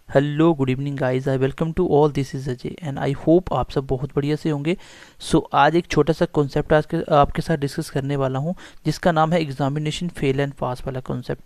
Hello good evening guys, I welcome to all, this is Ajay and I hope आप सब बहुत बढ़िया से होंगे। सो आज एक छोटा सा कॉन्सेप्ट आज के आपके साथ डिस्कस करने वाला हूँ, जिसका नाम है एग्जामिनेशन फेल एंड पास वाला कॉन्सेप्ट।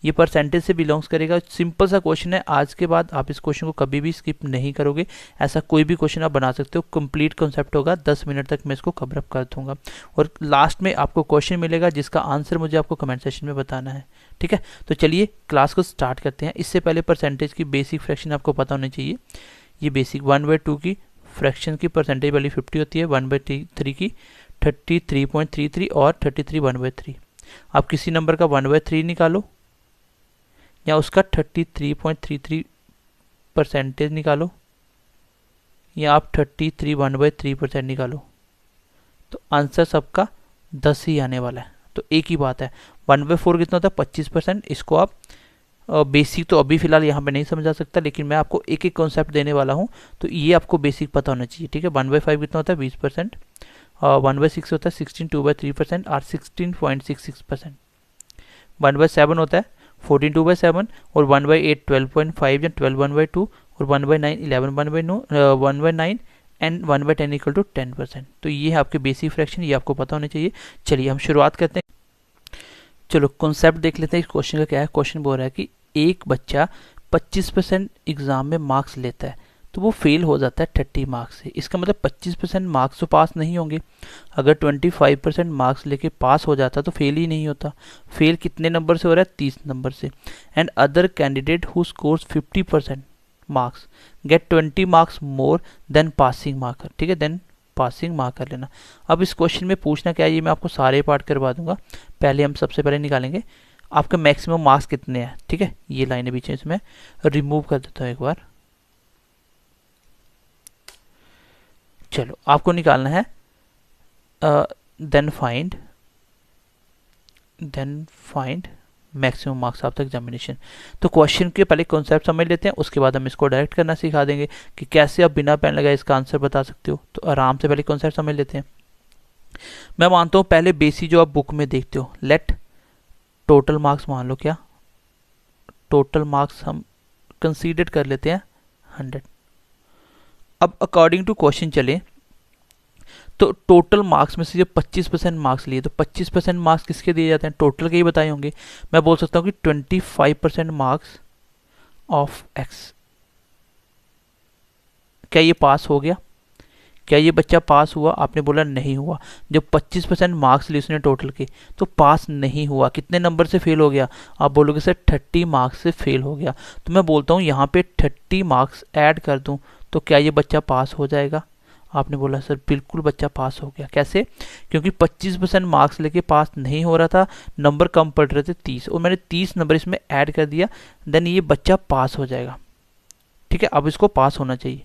ये परसेंटेज से बिलोंग्स करेगा। सिंपल सा क्वेश्चन है, आज के बाद आप इस क्वेश्चन को कभी भी स्किप नहीं करोगे। ऐसा कोई भी क्वेश्चन आप बना सकते हो, कंप्लीट कॉन्सेप्ट होगा, 10 मिनट तक मैं इसको कवर अप कर दूंगा। और लास्ट में आपको क्वेश्चन मिलेगा जिसका आंसर मुझे आपको कमेंट सेक्शन में बताना है। ठीक है, तो चलिए क्लास को स्टार्ट करते हैं। इससे पहले परसेंटेज की बेसिक फ्रैक्शन आपको पता होनी चाहिए। ये बेसिक 1/2 की फ्रैक्शन की परसेंटेज वाली 50 होती है, 1/3 की 33.33 और 33 1/3। आप किसी नंबर का 1/3 निकालो या उसका 33.33 परसेंटेज निकालो, या आप 33 1/3% निकालो, तो आंसर सबका 10 ही आने वाला है। तो एक ही बात है, 1/4 कितना होता है 25%। इसको आप बेसिक तो अभी फिलहाल यहाँ पे नहीं समझा सकता, लेकिन मैं आपको एक एक कॉन्सेप्ट देने वाला हूँ, तो ये आपको बेसिक पता होना चाहिए। ठीक है, 1/5 कितना होता है 20%, 1/6 होता है 16, 2/3% और 16.66%। 1/7 होता है 14 2/7 और 1/8 12.5 या 12 1/2 और 1/9 11 1/9 एंड 1/10 इक्वल टू 10%। तो ये है आपके बेसिक फ्रैक्शन, ये आपको पता होने चाहिए। चलिए हम शुरुआत करते हैं। चलो कॉन्सेप्ट देख लेते हैं इस क्वेश्चन का क्या है। क्वेश्चन बोल रहा है कि एक बच्चा 25% एग्जाम में मार्क्स लेता है तो वो फेल हो जाता है 30 मार्क्स से। इसका मतलब 25% मार्क्स तो पास नहीं होंगे। अगर 25% मार्क्स लेके पास हो जाता तो फेल ही नहीं होता। फेल कितने नंबर से हो रहा है 30 नंबर से। And other candidate who scores 50% marks gate 20 marks more than passing marker. ठीक है, देन पासिंग मार्क कर लेना। अब इस क्वेश्चन में पूछना क्या है, ये मैं आपको सारे पार्ट करवा दूंगा। पहले हम सबसे पहले निकालेंगे आपके मैक्सिमम मार्क्स कितने हैं। ठीक है, ये लाइनें बीच में इसमें रिमूव कर देता हूँ एक बार। चलो आपको निकालना है then find maximum marks after examination. तो क्वेश्चन के पहले कॉन्सेप्ट समझ लेते हैं, उसके बाद हम इसको डायरेक्ट करना सिखा देंगे कि कैसे आप बिना पेन लगाए इसका आंसर बता सकते हो। तो आराम से पहले कॉन्सेप्ट समझ लेते हैं। मैं मानता हूँ पहले बेसिक जो आप बुक में देखते हो, लेट टोटल मार्क्स मान लो, क्या टोटल मार्क्स हम कंसीडर कर लेते हैं 100। अब अकॉर्डिंग टू क्वेश्चन चले तो टोटल मार्क्स में से जब 25% मार्क्स लिए तो 25% मार्क्स किसके दिए जाते हैं, टोटल के ही बताए होंगे। मैं बोल सकता हूँ कि 25% मार्क्स ऑफ एक्स। क्या ये पास हो गया? क्या ये बच्चा पास हुआ? आपने बोला नहीं हुआ। जब 25% मार्क्स लिए उसने टोटल के तो पास नहीं हुआ। कितने नंबर से फेल हो गया? आप बोलोगे सर 30 मार्क्स से फेल हो गया। तो मैं बोलता हूँ यहाँ पे 30 मार्क्स ऐड कर दूँ तो क्या ये बच्चा पास हो जाएगा? आपने बोला सर बिल्कुल बच्चा पास हो गया। कैसे? क्योंकि 25% मार्क्स लेके पास नहीं हो रहा था, नंबर कम पड़ रहे थे 30, और मैंने 30 नंबर इसमें ऐड कर दिया, देन ये बच्चा पास हो जाएगा। ठीक है, अब इसको पास होना चाहिए।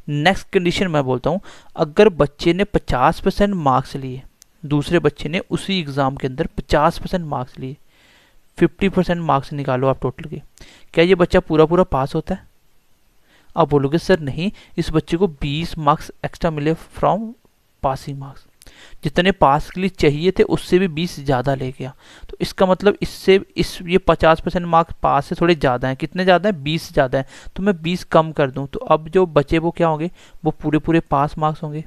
नेक्स्ट कंडीशन मैं बोलता हूँ, अगर बच्चे ने 50% मार्क्स लिए, दूसरे बच्चे ने उसी एग्जाम के अंदर 50% मार्क्स लिए, 50% मार्क्स निकालो आप टोटल के, क्या ये बच्चा पूरा पूरा पास होता है? आप बोलोगे सर नहीं, इस बच्चे को 20 मार्क्स एक्स्ट्रा मिले फ्रॉम पासिंग मार्क्स, जितने पास के लिए चाहिए थे उससे भी 20 ज़्यादा ले गया। तो इसका मतलब इससे ये 50% मार्क्स पास से थोड़े ज़्यादा हैं। कितने ज़्यादा हैं? 20 ज़्यादा है। तो मैं 20 कम कर दूं तो अब जो बचे वो क्या होंगे? वो पूरे पूरे पास मार्क्स होंगे।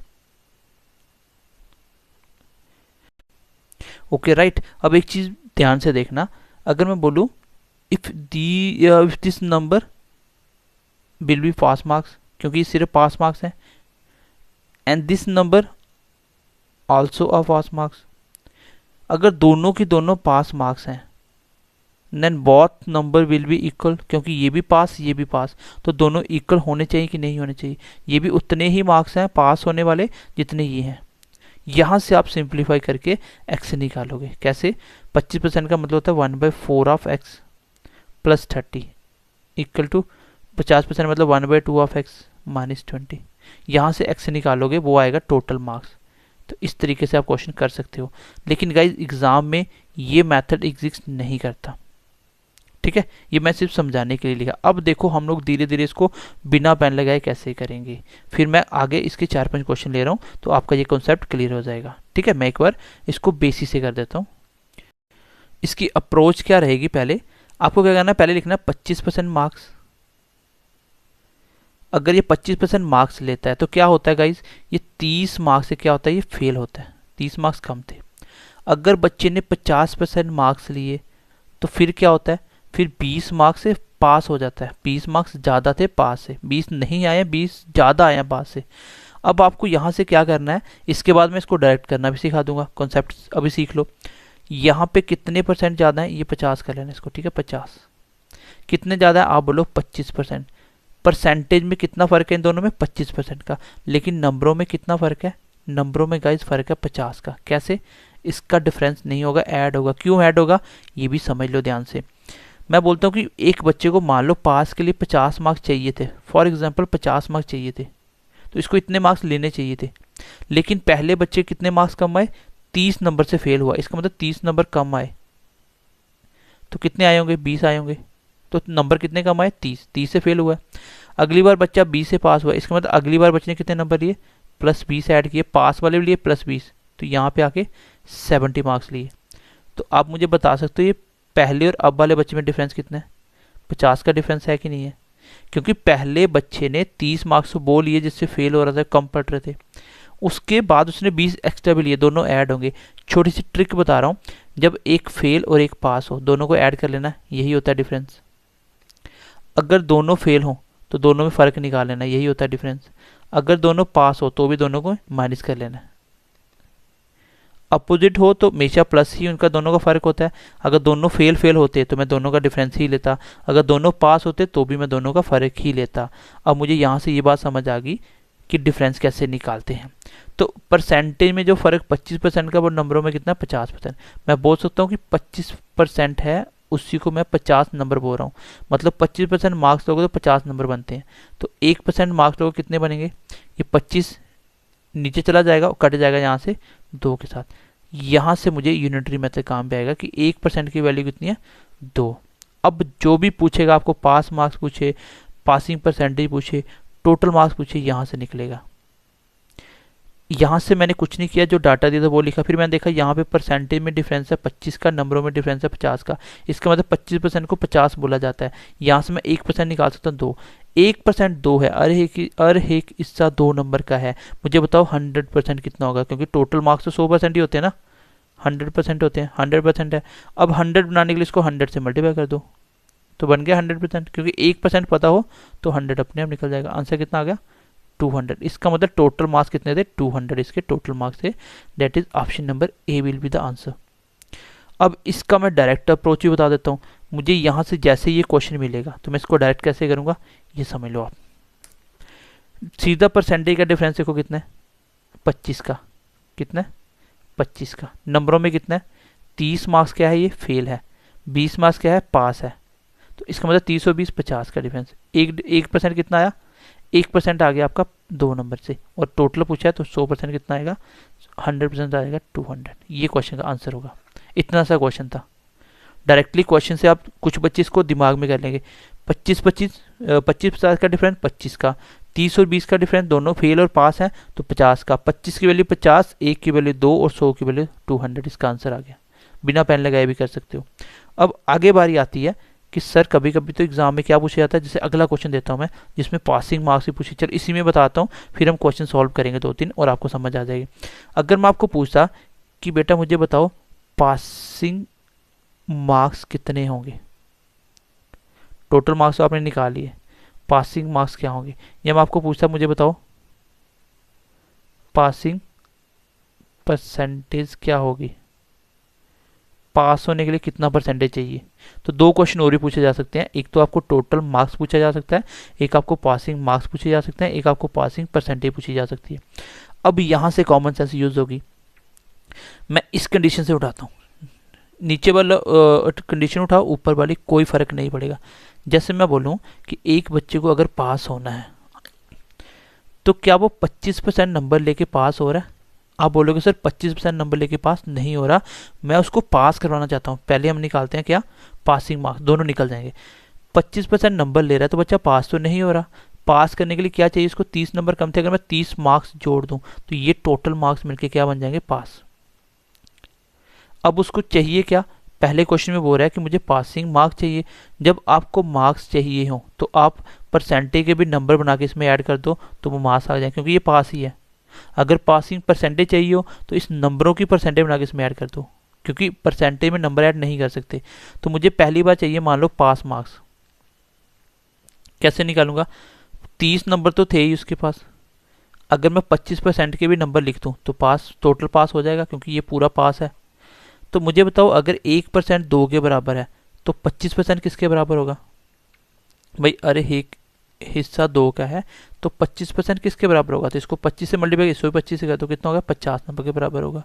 Okay right. अब एक चीज़ ध्यान से देखना, अगर मैं बोलूँ if this number will be pass marks, क्योंकि सिर्फ पास मार्क्स हैं, and this number also a pass marks, अगर दोनों की दोनों पास मार्क्स हैं then both number will be equal, क्योंकि ये भी पास ये भी पास, तो दोनों इक्वल होने चाहिए कि नहीं होने चाहिए? ये भी उतने ही मार्क्स हैं पास होने वाले जितने ये हैं। यहाँ से आप सिंप्लीफाई करके एक्स निकालोगे। कैसे? 25% का मतलब होता है 1/4 of x plus 30 equal to 50% मतलब 1/2 ऑफ एक्स माइनस 20। यहाँ से एक्स निकालोगे, वो आएगा टोटल मार्क्स। तो इस तरीके से आप क्वेश्चन कर सकते हो, लेकिन गाइज एग्जाम में ये मेथड एग्जिस्ट नहीं करता। ठीक है, ये मैं सिर्फ समझाने के लिए लिखा। अब देखो हम लोग धीरे धीरे इसको बिना पेन लगाए कैसे करेंगे, फिर मैं आगे इसके 4-5 क्वेश्चन ले रहा हूँ तो आपका ये कॉन्सेप्ट क्लियर हो जाएगा। ठीक है, मैं एक बार इसको बेसिक से कर देता हूँ। इसकी अप्रोच क्या रहेगी, पहले आपको क्या करना है, पहले लिखना है 25% मार्क्स अगर ये 25% मार्क्स लेता है तो क्या होता है गाइज, ये 30 मार्क्स से क्या होता है, ये फेल होता है, 30 मार्क्स कम थे। अगर बच्चे ने 50% मार्क्स लिए तो फिर क्या होता है, फिर 20 मार्क्स से पास हो जाता है, 20 मार्क्स ज़्यादा थे पास से, 20 नहीं आए, 20 ज़्यादा आए पास से। अब आपको यहाँ से क्या करना है, इसके बाद मैं इसको डायरेक्ट करना भी सिखा दूंगा, कॉन्सेप्ट अभी सीख लो। यहाँ पे कितने परसेंट ज़्यादा है, ये 50 कर लेना इसको, ठीक है 50। कितने ज़्यादा है आप बोलो 25%। परसेंटेज में कितना फ़र्क है इन दोनों में, 25% का। लेकिन नंबरों में कितना फ़र्क है, नंबरों में गाइस फ़र्क है 50 का। कैसे, इसका डिफरेंस नहीं होगा, ऐड होगा। क्यों ऐड होगा ये भी समझ लो ध्यान से। मैं बोलता हूँ कि एक बच्चे को मान लो पास के लिए 50 मार्क्स चाहिए थे, फॉर एग्जाम्पल 50 मार्क्स चाहिए थे, तो इसको इतने मार्क्स लेने चाहिए थे। लेकिन पहले बच्चे कितने मार्क्स कम आए, 30 नंबर से फेल हुआ, इसका मतलब 30 नंबर कम आए। तो कितने आए होंगे, 20 आए होंगे। तो नंबर कितने कम आए, 30, 30 से फेल हुआ है। अगली बार बच्चा 20 से पास हुआ, इसका मतलब अगली बार बच्चे ने कितने नंबर लिए, +20 ऐड किए, पास वाले भी लिए +20, तो यहाँ पे आके 70 मार्क्स लिए। तो आप मुझे बता सकते हो ये पहले और अब वाले बच्चे में डिफरेंस कितना है, 50 का डिफरेंस है कि नहीं है। क्योंकि पहले बच्चे ने 30 मार्क्स वो लिए जिससे फेल हो रहा था, कम पढ़ रहे थे, उसके बाद उसने 20 एक्स्ट्रा भी लिए, दोनों ऐड होंगे। छोटी सी ट्रिक बता रहा हूँ, जब एक फेल और एक पास हो, दोनों को ऐड कर लेना, यही होता है डिफरेंस। अगर दोनों फेल हो तो दोनों में फ़र्क निकाल लेना, यही होता है डिफरेंस। अगर दोनों पास हो तो भी दोनों को माइनस कर लेना। अपोजिट हो तो हमेशा प्लस ही उनका दोनों का फ़र्क होता है। अगर दोनों फेल होते तो मैं दोनों का डिफरेंस ही लेता, अगर दोनों पास होते तो भी मैं दोनों का फ़र्क ही लेता। अब मुझे यहाँ से ये बात समझ आ गई कि डिफरेंस कैसे निकालते हैं। तो परसेंटेज में जो फ़र्क 25% का, वो नंबरों में कितना 50%। मैं बोल सकता हूँ कि 25% है, उसी को मैं 50 नंबर बोल रहा हूँ। मतलब 25% मार्क्स लोगे तो 50 नंबर बनते हैं। तो 1% मार्क्स लोगे कितने बनेंगे, ये 25 नीचे चला जाएगा और कट जाएगा यहाँ से 2 के साथ। यहाँ से मुझे यूनिटरी मेथड काम पे आएगा कि 1% की वैल्यू कितनी है, 2। अब जो भी पूछेगा आपको, पास मार्क्स पूछे, पासिंग परसेंटेज पूछे, टोटल मार्क्स पूछे, यहाँ से निकलेगा। यहाँ से मैंने कुछ नहीं किया, जो डाटा दिया था वो लिखा। फिर मैंने देखा यहाँ पे परसेंटेज में डिफरेंस है 25 का, नंबरों में डिफरेंस है 50 का। इसका मतलब 25% को 50 बोला जाता है। यहाँ से मैं 1% निकाल सकता हूँ, 2। 1% 2 है, अरे एक हिस्सा 2 नंबर का है। मुझे बताओ 100% कितना होगा, क्योंकि टोटल मार्क्स तो 100% ही होते हैं ना, 100% होते हैं, 100% है। अब 100 बनाने के लिए इसको 100 से मल्टीप्लाई कर दो तो बन गया 100%। क्योंकि 1% पता हो तो 100 अपने आप निकल जाएगा। आंसर कितना आ गया, 200। इसका मतलब टोटल मार्क्स कितने थे, 200 इसके टोटल मार्क्स थे। That is option number A will be the answer. अब इसका मैं डायरेक्ट अप्रोच ही बता देता हूँ। मुझे यहाँ से जैसे ये क्वेश्चन मिलेगा तो मैं इसको डायरेक्ट कैसे करूँगा, ये समझ लो आप। सीधा परसेंटेज का डिफरेंस देखो कितना है, 25 का। कितना है, 25 का। नंबरों में कितना है, 30 मार्क्स क्या है, ये फेल है, 20 मार्क्स क्या है, पास है। तो इसका मतलब 30 और 20, 50 का डिफरेंस। 1% कितना आया, 1% आ गया आपका 2 नंबर से। और टोटल पूछा है तो 100% कितना आएगा, 100% आएगा 200। ये क्वेश्चन का आंसर होगा। इतना सा क्वेश्चन था। डायरेक्टली क्वेश्चन से आप कुछ बच्चे इसको दिमाग में कर लेंगे। 25-50 का डिफरेंस 25 का, 30 और 20 का डिफरेंस, दोनों फेल और पास हैं तो 50 का। 25 की वैल्यू 50, 1 की वैल्यू 2 और 100 की वैल्यू 200। इसका आंसर आ गया। बिना पेन लगाए भी कर सकते हो। अब आगे बारी आती है कि सर कभी कभी तो एग्जाम में क्या पूछा जाता है। जैसे अगला क्वेश्चन देता हूँ मैं, जिसमें पासिंग मार्क्स भी पूछे। चल इसी में बताता हूँ, फिर हम क्वेश्चन सॉल्व करेंगे 2-3 और आपको समझ आ जाएगी। अगर मैं आपको पूछता कि बेटा मुझे बताओ पासिंग मार्क्स कितने होंगे, टोटल मार्क्स तो आपने निकाल लिए, पासिंग मार्क्स क्या होंगे। या मैं आपको पूछता मुझे बताओ पासिंग परसेंटेज क्या होगी, पास होने के लिए कितना परसेंटेज चाहिए। तो 2 क्वेश्चन और भी पूछे जा सकते हैं। एक तो आपको टोटल मार्क्स पूछा जा सकता है, एक आपको पासिंग मार्क्स पूछे जा सकते हैं, एक आपको पासिंग परसेंटेज पूछी जा सकती है। अब यहाँ से कॉमन सेंस यूज होगी। मैं इस कंडीशन से उठाता हूँ, नीचे वाला कंडीशन उठाओ, ऊपर वाली कोई फर्क नहीं पड़ेगा। जैसे मैं बोलूँ कि एक बच्चे को अगर पास होना है तो क्या वो 25% नंबर लेके पास हो रहा है। आप बोलोगे सर 25% नंबर लेके पास नहीं हो रहा, मैं उसको पास करवाना चाहता हूँ। पहले हम निकालते हैं क्या, पासिंग मार्क्स, दोनों निकल जाएंगे। 25% नंबर ले रहा है तो बच्चा पास तो नहीं हो रहा। पास करने के लिए क्या चाहिए, इसको 30 नंबर कम थे, अगर मैं 30 मार्क्स जोड़ दूं तो ये टोटल मार्क्स मिलके क्या बन जाएंगे, पास। अब उसको चाहिए क्या, पहले क्वेश्चन में बोल रहा है कि मुझे पासिंग मार्क्स चाहिए। जब आपको मार्क्स चाहिए हो तो आप परसेंटेज के भी नंबर बना के इसमें ऐड कर दो तो वो मार्क्स आ जाए, क्योंकि ये पास ही है। अगर पासिंग परसेंटेज चाहिए हो तो इस नंबरों की परसेंटेज बना के इसमें ऐड कर दो, क्योंकि परसेंटेज में नंबर ऐड नहीं कर सकते। तो मुझे पहली बार चाहिए मान लो पास मार्क्स। कैसे निकालूंगा? 30 नंबर तो थे ही उसके पास। अगर मैं 25% के भी नंबर लिख दूं तो पास, टोटल पास हो जाएगा, क्योंकि ये पूरा पास है। तो मुझे बताओ, अगर 1% 2 के बराबर है तो 25% किसके बराबर होगा? भाई अरे एक हिस्सा 2 का है तो 25% किसके बराबर होगा? तो इसको 25 से मल्टीप्लाई, इसको 25 से कर तो कितना होगा? 50 नंबर के बराबर होगा।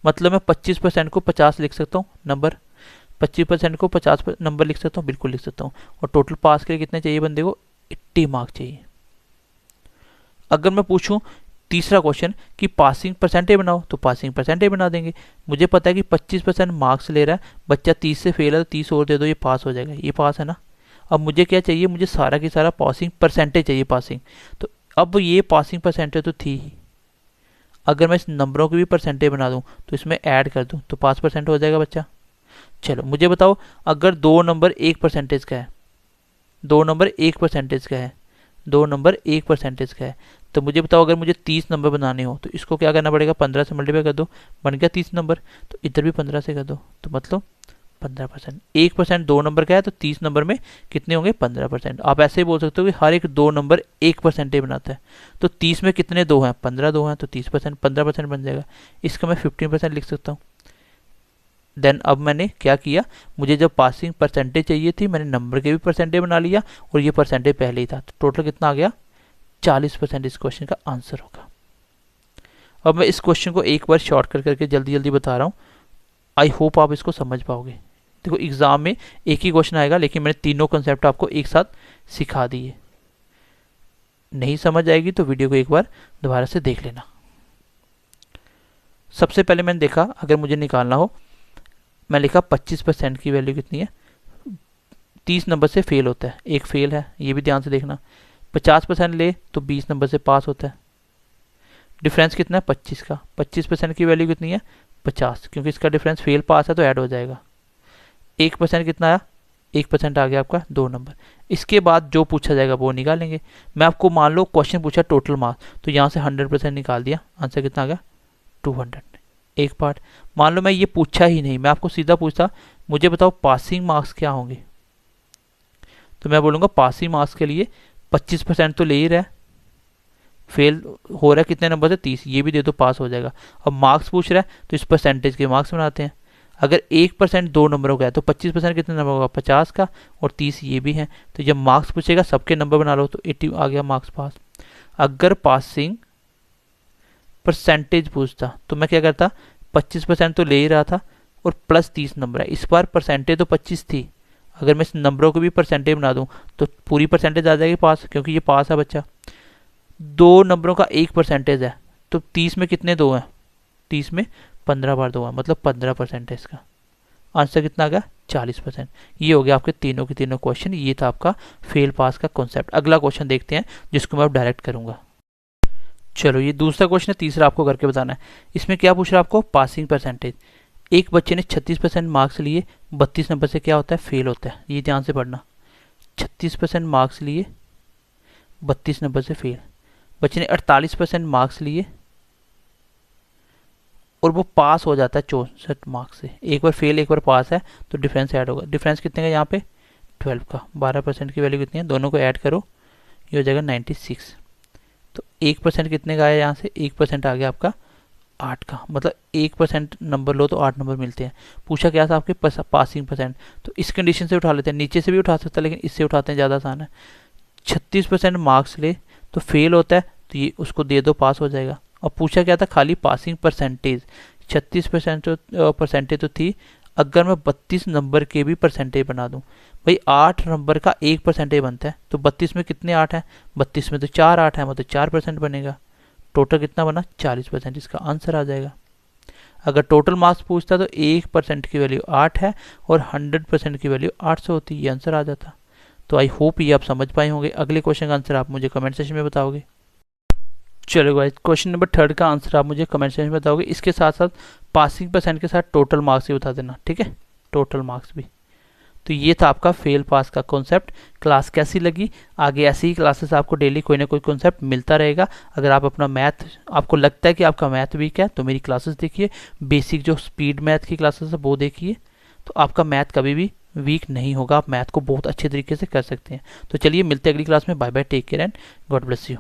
मतलब मैं 25% को 50 लिख सकता हूँ नंबर, 25% को 50 नंबर लिख सकता हूँ, बिल्कुल लिख सकता हूँ। और टोटल पास के लिए कितने चाहिए बंदे को? 80 मार्क्स चाहिए। अगर मैं पूछूं तीसरा क्वेश्चन कि पासिंग परसेंटेज बनाओ, तो पासिंग परसेंटेज बना देंगे। मुझे पता है कि 25% मार्क्स ले रहा है बच्चा, 30 से फेल है तो 30 और दे दो, ये पास हो जाएगा, ये पास है ना। अब मुझे क्या चाहिए? मुझे सारा की सारा पासिंग परसेंटेज चाहिए, पासिंग। तो अब ये पासिंग परसेंटेज तो थी ही, अगर मैं इस नंबरों की भी परसेंटेज बना दूं तो इसमें ऐड कर दूं तो 5% हो जाएगा बच्चा। चलो मुझे बताओ, अगर 2 नंबर 1% का है, 2 नंबर 1% का है, 2 नंबर 1% का है, तो मुझे बताओ अगर मुझे 30 नंबर बनाने हो तो इसको क्या करना पड़ेगा? 15 से मल्टीप्लाई कर दो, बन गया 30 नंबर। तो इधर भी 15 से कर दो, तो मतलब 15%। 1% 2 नंबर का है तो 30 नंबर में कितने होंगे? 15%। आप ऐसे ही बोल सकते हो कि हर एक 2 नंबर 1% बनाता है, तो 30 में कितने 2 हैं? 15 2 हैं, तो 30% 15% बन जाएगा। इसका मैं 15% लिख सकता हूँ। देन अब मैंने क्या किया, मुझे जब पासिंग परसेंटेज चाहिए थी, मैंने नंबर के भी परसेंटेज बना लिया और ये परसेंटेज पहले ही था, तो टोटल कितना आ गया? 40% इस क्वेश्चन का आंसर होगा। अब मैं इस क्वेश्चन को एक बार शॉर्टकट करके जल्दी जल्दी बता रहा हूँ, आई होप आप इसको समझ पाओगे। देखो एग्जाम में एक ही क्वेश्चन आएगा, लेकिन मैंने तीनों कंसेप्ट आपको एक साथ सिखा दिए। नहीं समझ आएगी तो वीडियो को एक बार दोबारा से देख लेना। सबसे पहले मैंने देखा, अगर मुझे निकालना हो, मैं लिखा 25% की वैल्यू कितनी है? 30 नंबर से फेल होता है, एक फेल है, ये भी ध्यान से देखना। 50% ले तो 20 नंबर से पास होता है। डिफरेंस कितना है? 25 का। 25% की वैल्यू कितनी है? 50, क्योंकि इसका डिफरेंस फेल पास है तो ऐड हो जाएगा। 1% कितना आया? 1% आ गया आपका 2 नंबर। इसके बाद जो पूछा जाएगा वो निकालेंगे। मैं आपको मान लो क्वेश्चन पूछा टोटल मार्क्स, तो यहाँ से 100% निकाल दिया, आंसर कितना आ गया? 200। एक पार्ट। मान लो मैं ये पूछा ही नहीं, मैं आपको सीधा पूछता मुझे बताओ पासिंग मार्क्स क्या होंगे, तो मैं बोलूँगा पासिंग मार्क्स के लिए 25% तो ले ही रहा है, फेल हो रहा है कितने नंबर से? 30, ये भी दे दो, पास हो जाएगा। अब मार्क्स पूछ रहा है तो इस परसेंटेज के मार्क्स बनाते हैं। अगर 1% 2 नंबरों का है तो 25% कितने नंबर होगा? 50 का, और 30 ये भी है। तो जब मार्क्स पूछेगा सबके नंबर बना लो तो 80 आ गया मार्क्स, पास। अगर पासिंग परसेंटेज पूछता तो मैं क्या करता? 25% तो ले ही रहा था और प्लस 30 नंबर है, इस बार परसेंटेज तो 25 थी, अगर मैं इस नंबरों को भी परसेंटेज बना दूं तो पूरी परसेंटेज आ जाएगी पास, क्योंकि ये पास है बच्चा। 2 नंबरों का 1% है, तो 30 में कितने 2 हैं? 30 में 15 बार 2 है, मतलब 15% है इसका आंसर। कितना आ गया? 40%। ये हो गया आपके तीनों के तीनों क्वेश्चन। ये था आपका फेल पास का कॉन्सेप्ट। अगला क्वेश्चन देखते हैं जिसको मैं अब डायरेक्ट करूंगा। चलो ये दूसरा क्वेश्चन है, तीसरा आपको करके बताना है। इसमें क्या पूछ रहा है आपको? Passing percentage. एक बच्चे ने 36% मार्क्स लिए, 32 नंबर से क्या होता है? फेल होता है। ये ध्यान से पढ़ना, 36% मार्क्स लिए, 32 नंबर से फेल। बच्चे ने 48% मार्क्स लिए और वो पास हो जाता है 64 मार्क्स से। एक बार फेल एक बार पास है तो डिफरेंस ऐड होगा। डिफरेंस कितने का यहाँ पे? 12 का। 12% की वैल्यू कितनी है? दोनों को ऐड करो, ये हो जाएगा 96। तो 1% कितने का आया यहाँ से? 1% आ गया आपका 8 का। मतलब 1% नंबर लो तो 8 नंबर मिलते हैं। पूछा क्या था आपके? Passing percent. तो इस कंडीशन से उठा लेते हैं, नीचे से भी उठा सकता है लेकिन इससे उठाते हैं, ज़्यादा आसान है। 36% मार्क्स ले तो फेल होता है, तो ये उसको दे दो, पास हो जाएगा। और पूछा क्या था? खाली पासिंग परसेंटेज। 36% परसेंटेज तो थी, अगर मैं 32 नंबर के भी परसेंटेज बना दूं, भाई 8 नंबर का 1% बनता है, तो 32 में कितने 8 हैं? 32 में तो 4 8 है, मतलब 4% बनेगा। टोटल कितना बना? 40%। इसका आंसर आ जाएगा। अगर टोटल मार्क्स पूछता तो 1% की वैल्यू 8 है और 100% की वैल्यू 800 होती, ये आंसर आ जाता। तो आई होप ये आप समझ पाए होंगे। अगले क्वेश्चन का आंसर आप मुझे कमेंट सेक्शन में बताओगे। चलो गाइस, क्वेश्चन नंबर 3 का आंसर आप मुझे कमेंट सेक्शन में बताओगे। इसके साथ साथ पासिंग परसेंट के साथ टोटल मार्क्स भी बता देना, ठीक है? टोटल मार्क्स भी। तो ये था आपका फेल पास का कॉन्सेप्ट। क्लास कैसी लगी? आगे ऐसी ही क्लासेस आपको डेली कोई ना कोई कॉन्सेप्ट मिलता रहेगा। अगर आप अपना मैथ, आपको लगता है कि आपका मैथ वीक है, तो मेरी क्लासेस देखिए, बेसिक जो स्पीड मैथ की क्लासेस है वो देखिए, तो आपका मैथ कभी भी वीक नहीं होगा, आप मैथ को बहुत अच्छे तरीके से कर सकते हैं। तो चलिए मिलते हैं अगली क्लास में। Bye bye, take care and God bless you.